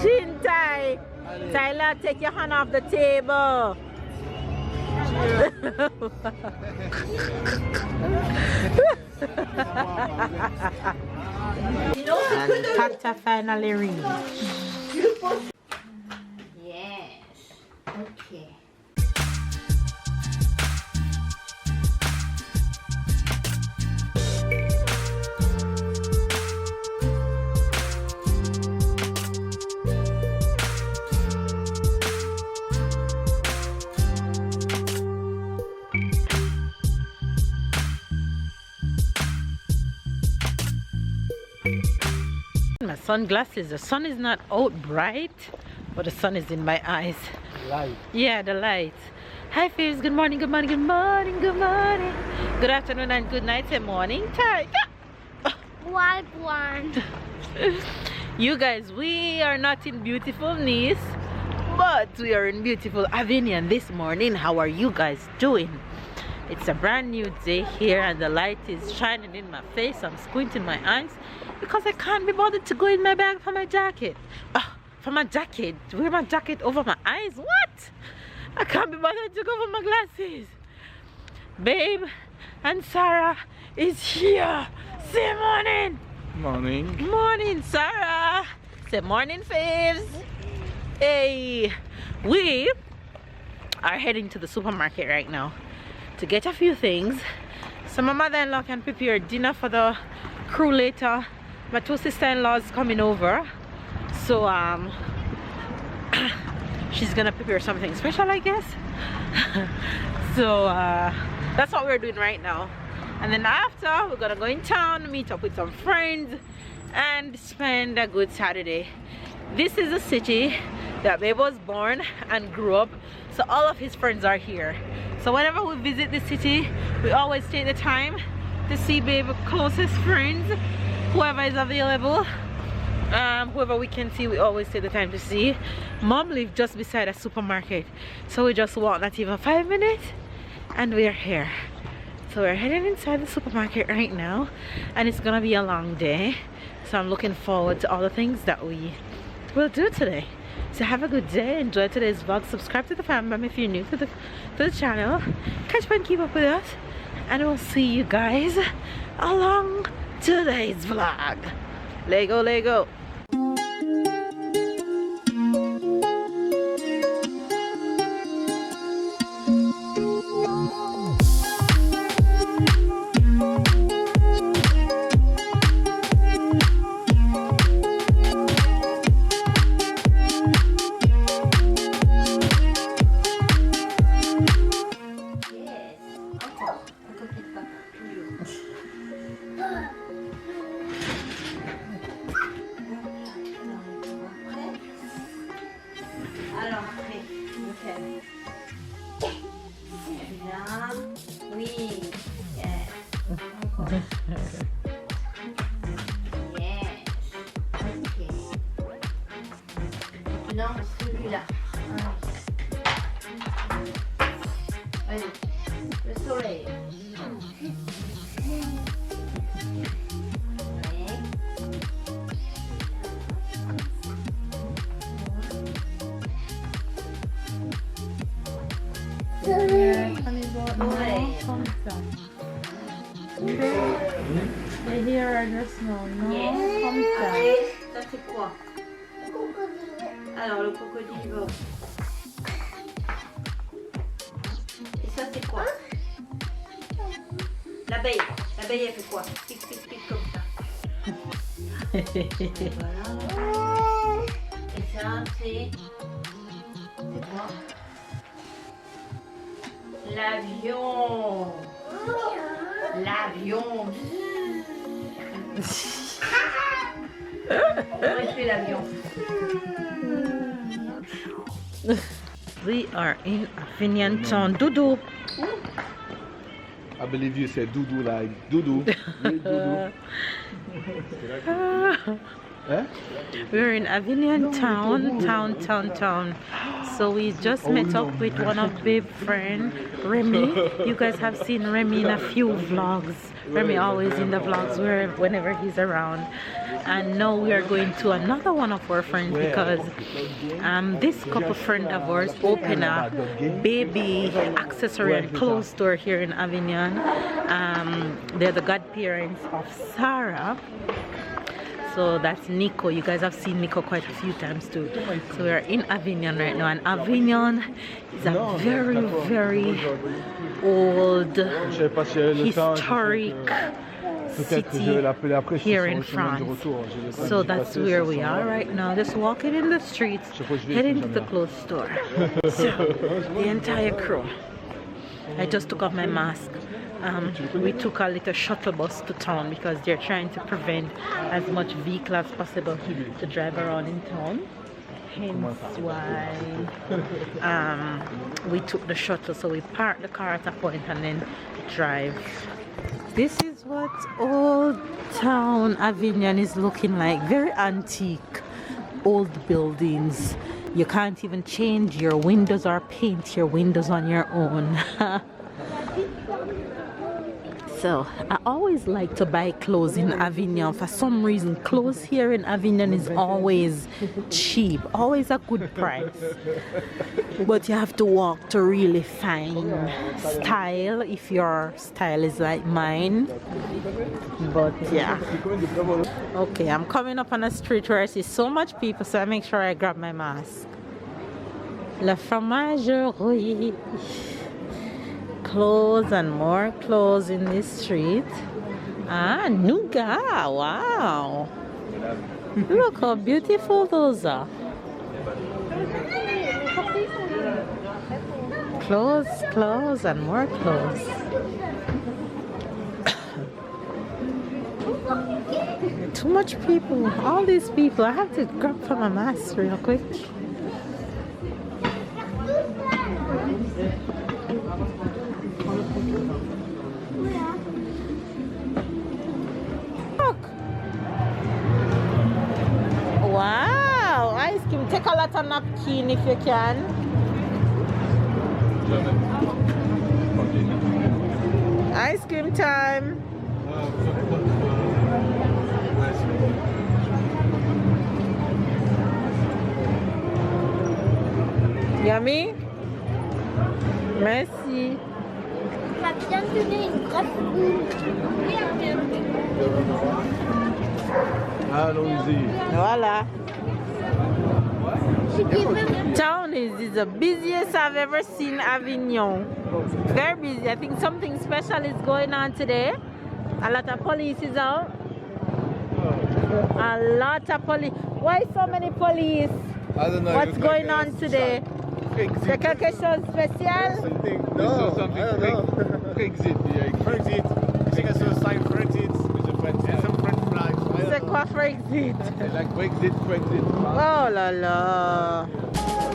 Chin tie. Tyler, take your hand off the table. And Tata finally reached. Yes. Okay. My sunglasses. The sun is not out bright, but the sun is in my eyes. Light. Yeah, the light. Hi, Fizz. Good morning, good morning, good morning, good morning. Good afternoon and good night and morning time. Wild one. You guys, we are not in beautiful Nice, but we are in beautiful Avignon this morning. How are you guys doing? It's a brand new day here and the light is shining in my face. I'm squinting my eyes because I can't be bothered to go in my bag for my jacket. For my jacket, wear my jacket over my eyes. What? I can't be bothered to go for my glasses. Babe and Sarah is here. Say morning. Morning. Morning, Sarah. Say morning, Faves. Hey, we are heading to the supermarket right now to get a few things so my mother-in-law can prepare dinner for the crew later. My two sister-in-laws coming over, so she's gonna prepare something special, I guess. So that's what we're doing right now, and then after we're gonna go in town, meet up with some friends and spend a good Saturday. This is a city that Babe was born and grew up, so all of his friends are here. So whenever we visit the city, we always take the time to see Babe's closest friends, whoever is available, whoever we can see, we always take the time to see. Mom lives just beside a supermarket, so we just walk not even 5 minutes and we're here. So we're heading inside the supermarket right now, and it's gonna be a long day, so I'm looking forward to all the things that we will do today. So have a good day, enjoy today's vlog, subscribe to the family if you're new to the channel, catch up and keep up with us, and we'll see you guys along today's vlog. Lego, Lego. Non, celui-là. Allez, le soleil. Et here are the snow, no? Comme ça. Ça c'est quoi? Alors le crocodile va. Et ça c'est quoi? L'abeille. L'abeille elle fait quoi? Pic pic pic comme ça. Voilà. Et ça c'est quoi? L'avion. L'avion. Comment il fait l'avion? We are in Avignon town. Doudou. I believe you said doodoo like doodoo. Doodoo. We're in Avignon town. So we just met up with one of Babe's friend, Remy. You guys have seen Remy in a few vlogs. Remy always in the vlogs whenever he's around. And now we are going to another one of our friends because this couple friend of ours opened a baby accessory and clothes store here in Avignon. They're the godparents of Sarah. So that's Nico. You guys have seen Nico quite a few times too. So we are in Avignon right now, and Avignon is a very, very old, historic city here in France. So that's where we are right now, just walking in the streets, heading to the clothes store. So the entire crew. I just took off my mask. We took a little shuttle bus to town because they're trying to prevent as much vehicle as possible to drive around in town. Hence why we took the shuttle. So we parked the car at a point and then drive. This is what old town Avignon is looking like. Very antique, old buildings. You can't even change your windows or paint your windows on your own. So I always like to buy clothes in Avignon. For some reason, clothes here in Avignon is always cheap, always a good price. But you have to walk to really find style if your style is like mine. But yeah. Okay, I'm coming up on a street where I see so much people, so I make sure I grab my mask. La fromagerie. Clothes and more clothes in this street. Ah, nougat, wow. Look how beautiful those are. Clothes and more clothes. Too much people, all these people. I have to grab for my mask real quick. Look. Wow, ice cream. Take a lot of napkin if you can. Ice cream time. Yummy? Merci. m'a bien donné une grosse boule. Allons-y. Voilà. Town is the busiest I've ever seen Avignon. Very busy. I think something special is going on today. A lot of police is out. A lot of police. Why so many police? I don't know. What's going on today? C'est quelque chose de spécial? No, something I don't know. Brexit. Brexit. I think I saw a sign Brexit with a French and some French flags. C'est quoi Brexit? Like Brexit. Oh la la.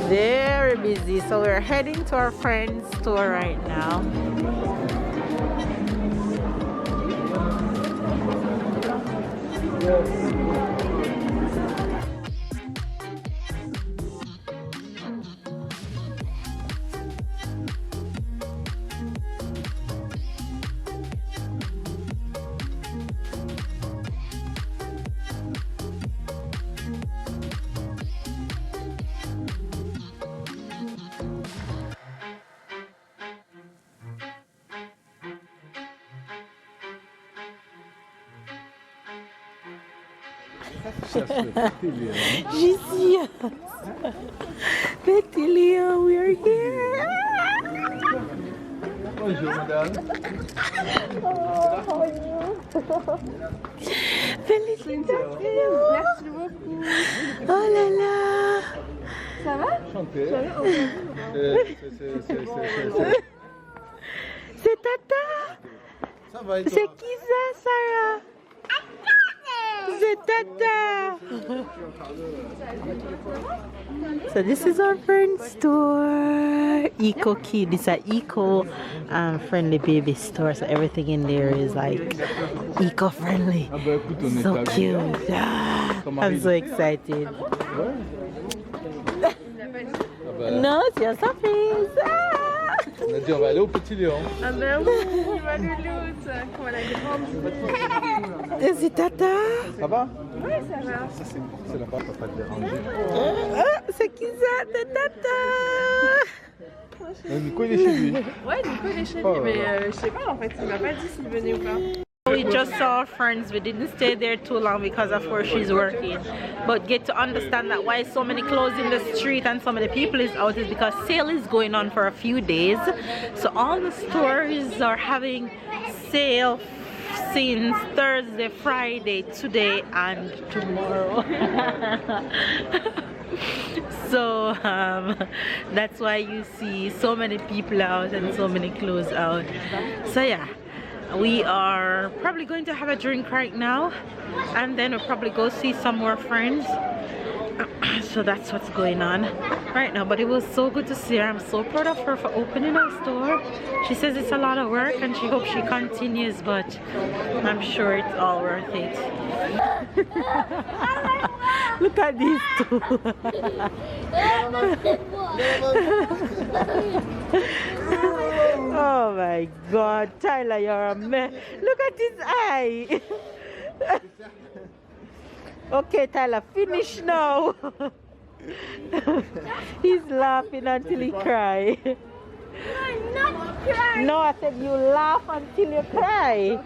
Very busy. So we're heading to our friend's store right now. J.C. Betty Leo, we're here. Bonjour, madame. Oh, how are you? Félicitations. Merci beaucoup. Oh là là. Ça va? Enchanté. C'est Tata. Ça va et toi? C'est qui ça, Sarah? C'est Tata. So this is our friend's store. Eco Kid. It's an eco friendly baby store. So everything in there is like eco friendly. So cute. I'm so excited. Non, c'est un surprise. On a dit on va aller au Petit Léon. Ah ben oui, il va le loot. Comment elle a grandi. Et c'est Tata. Ça va? Oui, ça va. Ça c'est la part, pas te déranger. C'est qui ça? C'est Tata. Nico il est chez lui. Ouais, Nico il est chez lui, mais je sais pas en fait, il m'a pas dit s'il venait ou pas. We just saw friends. We didn't stay there too long because of where she's working. But get to understand that why so many clothes in the street and so many people is out is because sale is going on for a few days. So all the stores are having sale since Thursday, Friday, today and tomorrow. So that's why you see so many people out and so many clothes out. So yeah, we are probably going to have a drink right now and then we'll probably go see some more friends. So that's what's going on right now. But it was so good to see her. I'm so proud of her for opening her store. She says it's a lot of work and she hopes she continues, but I'm sure it's all worth it. Look at these two. Oh my God, Tyler, you're a mess. Look at his eye. Okay, Tyler, finish now. He's laughing until he cries. I'm not crying. No, I said you laugh until you cry.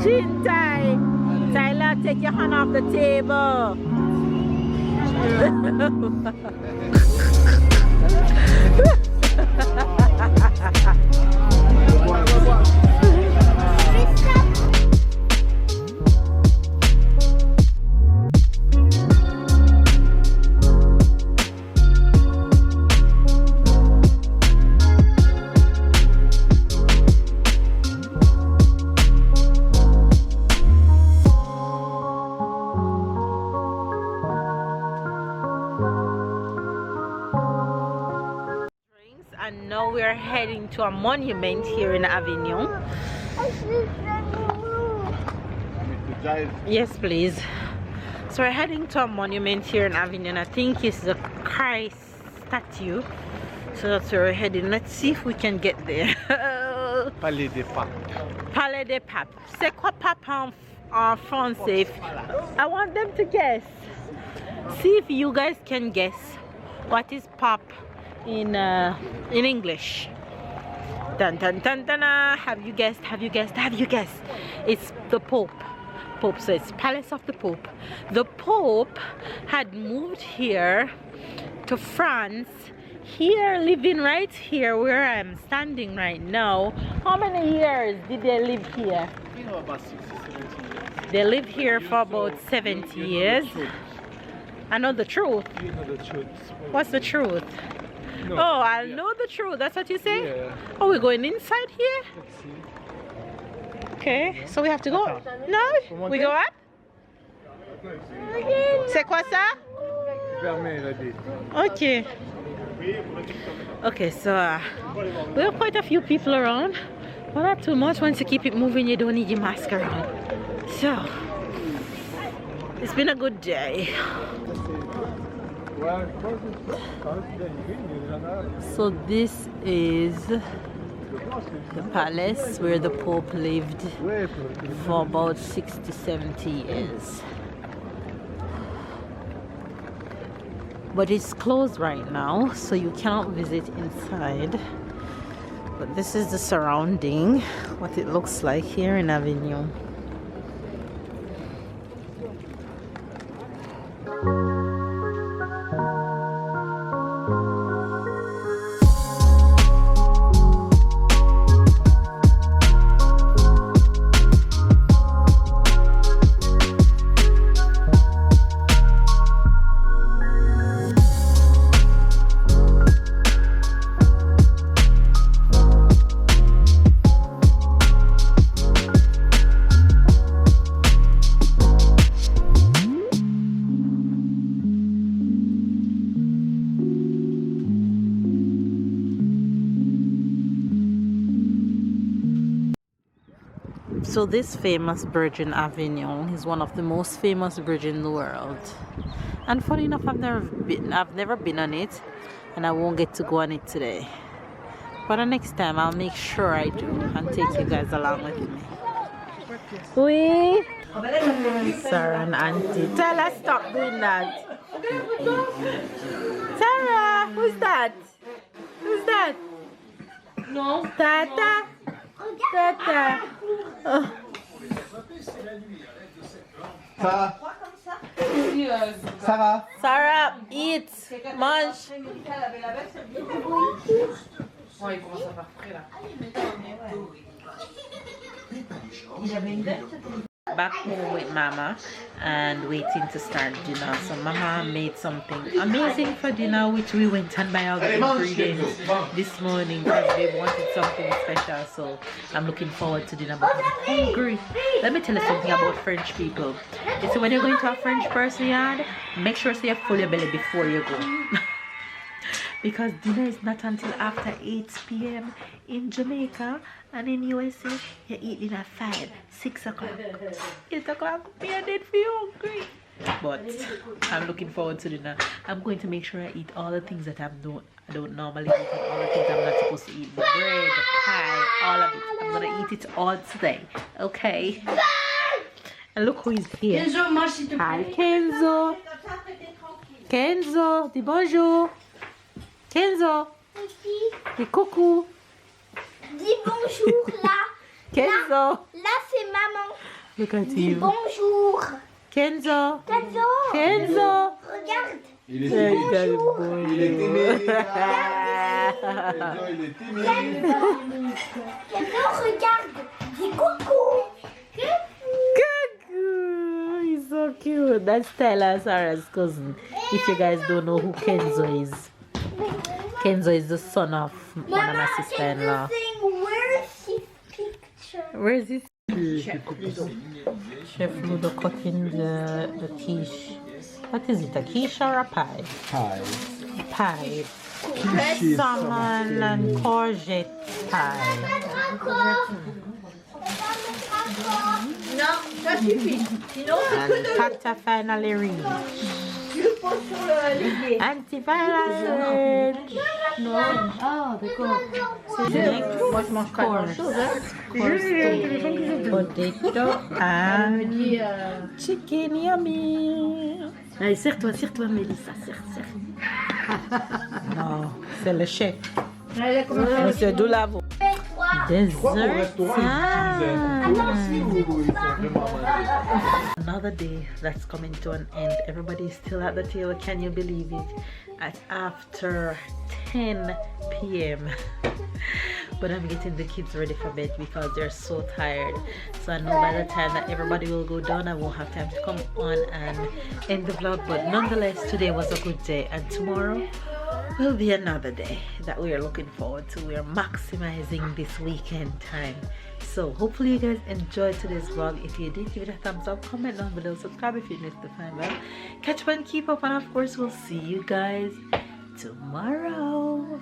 Chin time. Tyler, take your hand off the table. And now we're heading to a monument here in Avignon. Yes, please. So we're heading to a monument here in Avignon. I think it's the Christ statue. So that's where we're heading. Let's see if we can get there. Palais des Papes. Palais des Papes. C'est quoi pape en français? I want them to guess. See if you guys can guess what is pape in English. Dun dun dun dun. Have you guessed? Have you guessed? Have you guessed? It's the Pope. Pope. So it's Palace of the Pope. The Pope had moved here to France. Here, living right here where I'm standing right now. How many years did they live here? You know, about 60, 70 years. They lived here for about 70 years. I know the truth. You know the truth. What's the truth? No. Oh, I know the truth. That's what you say? Yeah. Oh, we're going inside here? Let's see. Okay, so we have to go. No? We go up? C'est quoi ça? Fermé, il a dit. Okay. Okay, so we have quite a few people around, but not too much. Once you keep it moving, you don't need your mask around. So it's been a good day. So this is the palace where the Pope lived for about 60-70 years. But it's closed right now, so you cannot visit inside. But this is the surrounding, what it looks like here in Avignon. So this famous bridge in Avignon is one of the most famous bridges in the world. And funny enough, I've never been on it, and I won't get to go on it today. But the next time I'll make sure I do and take you guys along with me. Oui. Sarah and Auntie. Tell her stop doing that. Sarah, who's that? Who's that? No. Tata. Tata. Oh. Sarah. Sarah, eat. Mange. Back home with Mama and waiting to start dinner. So Mama made something amazing for dinner, which we went and buy all the ingredients this morning because they wanted something special. So I'm looking forward to dinner, but I'm hungry. Let me tell you something about French people. You see, when you're going to a French person yard, make sure you full your belly before you go. Because dinner is not until after 8 p.m. in Jamaica, and in USA you eat dinner at 5, 6 o'clock, 8 o'clock. You're dead for you hungry. But I'm looking forward to dinner. I'm going to make sure I eat all the things that I don't normally eat, and all the things I'm not supposed to eat. The bread, the pie, all of it. I'm gonna eat it all today. Okay. And look who is here. Hi Kenzo. Kenzo, dis bonjour. Kenzo, dis coucou. Dis bonjour là. Kenzo. Là c'est maman. Look at Dis you. bonjour. Kenzo. Kenzo. Kenzo. Regarde. Il est Hey, timide. daddy boy. Il est timide. Kenzo, il est timide. Kenzo, regarde. Dis coucou. Coucou. He's so cute. That's Stella, Sarah's cousin. If you guys don't know who Kenzo is. Kenzo is the son of one of my sister-in-law. Where is his picture? Where is it? Chef Ludo cooking the quiche. What is it, a quiche or a pie? Pie. Pie. Salmon and courgette pie. Non, ça suffit. Sinon, And Tata finally reached. tu le poses sur l'évier. Auntie finally reached. No. Oh, they go. Moi, je mange pas grand-chose. Potato and chicken yummy. Allez, serre-toi, Mélissa, serre. Non, c'est le chef. Monsieur Delaveaus. Dessert time. Another day that's coming to an end. Everybody's still at the table. Can you believe it? At after 10 p.m. But I'm getting the kids ready for bed because they're so tired. So I know by the time that everybody will go down, I won't have time to come on and end the vlog. But nonetheless, today was a good day, and tomorrow will be another day that we are looking forward to. We are maximizing this weekend time. So hopefully you guys enjoyed today's vlog. If you did, give it a thumbs up, comment down below, subscribe if you missed the fine bell. Catch up and keep up, and of course we'll see you guys tomorrow.